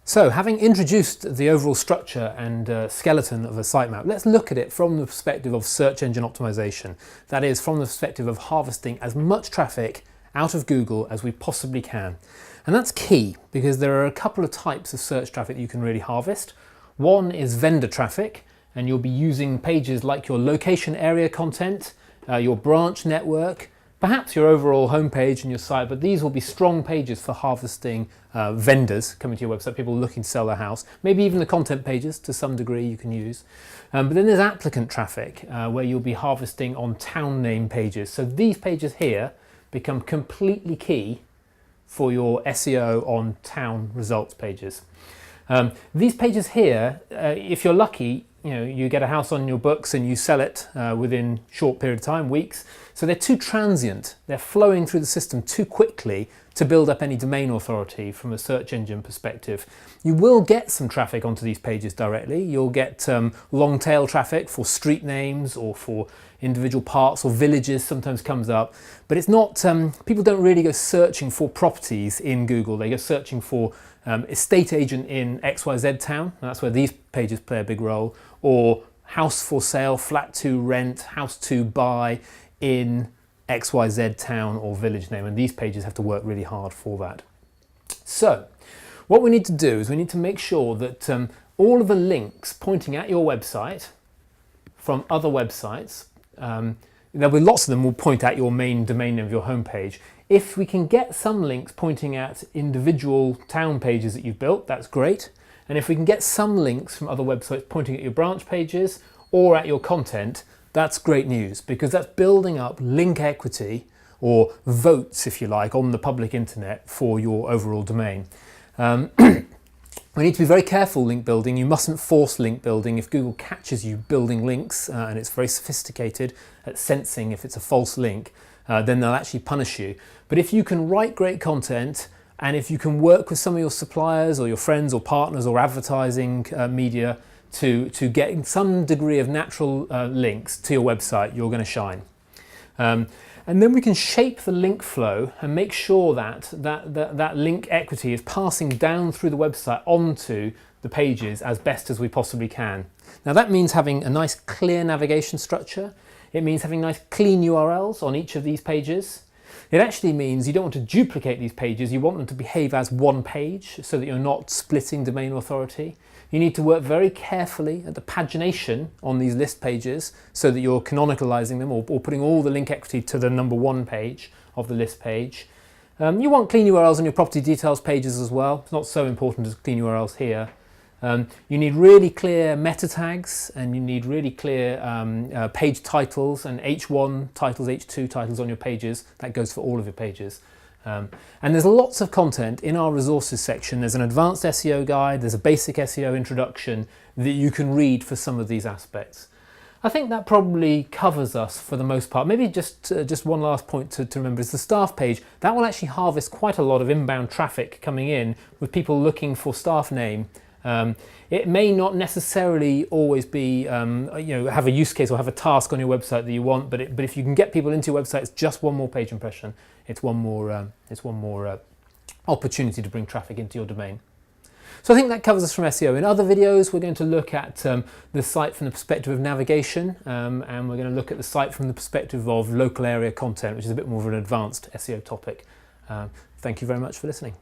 So, having introduced the overall structure and skeleton of a sitemap, let's look at it from the perspective of search engine optimization. That is, from the perspective of harvesting as much traffic out of Google as we possibly can. And that's key because there are a couple of types of search traffic that you can really harvest. One is vendor traffic, and you'll be using pages like your location area content, your branch network, perhaps your overall homepage and your site, but these will be strong pages for harvesting vendors coming to your website, people looking to sell their house, maybe even the content pages to some degree you can use. But then there's applicant traffic where you'll be harvesting on town name pages. So these pages here become completely key for your SEO on town results pages. These pages here, if you're lucky, you get a house on your books and you sell it within a short period of time, weeks. So they're too transient. They're flowing through the system too quickly to build up any domain authority from a search engine perspective. You will get some traffic onto these pages directly. You'll get long tail traffic for street names or for individual parts or villages sometimes comes up, but it's not, people don't really go searching for properties in Google. They go searching for estate agent in XYZ town, and that's where these pages play a big role, or house for sale, flat to rent, house to buy in XYZ town or village name, and these pages have to work really hard for that. So what we need to do is we need to make sure that all of the links pointing at your website from other websites, there'll be lots of them will point at your main domain name of your homepage. If we can get some links pointing at individual town pages that you've built, that's great. And if we can get some links from other websites pointing at your branch pages or at your content, that's great news, because that's building up link equity, or votes if you like, on the public internet for your overall domain. We need to be very careful link building. You mustn't force link building. If Google catches you building links, and it's very sophisticated at sensing if it's a false link, then they'll actually punish you. But if you can write great content, and if you can work with some of your suppliers or your friends or partners or advertising media to get some degree of natural links to your website, you're going to shine. And then we can shape the link flow and make sure that link equity is passing down through the website onto the pages as best as we possibly can. Now that means having a nice clear navigation structure. It means having nice clean URLs on each of these pages. It actually means you don't want to duplicate these pages. You want them to behave as one page so that you're not splitting domain authority. You need to work very carefully at the pagination on these list pages so that you're canonicalizing them or putting all the link equity to the number one page of the list page. You want clean URLs on your property details pages as well. It's not so important as clean URLs here. You need really clear meta tags, and you need really clear page titles and H1 titles, H2 titles on your pages. That goes for all of your pages. And there's lots of content in our resources section. There's an advanced SEO guide, there's a basic SEO introduction that you can read for some of these aspects. I think that probably covers us for the most part. Maybe just one last point to remember is the staff page. That will actually harvest quite a lot of inbound traffic coming in with people looking for staff name. It may not necessarily always be, have a use case or have a task on your website that you want, but if you can get people into your website, it's just one more page impression. It's one more opportunity to bring traffic into your domain. So I think that covers us from SEO. In other videos, we're going to look at the site from the perspective of navigation, and we're going to look at the site from the perspective of local area content, which is a bit more of an advanced SEO topic. Thank you very much for listening.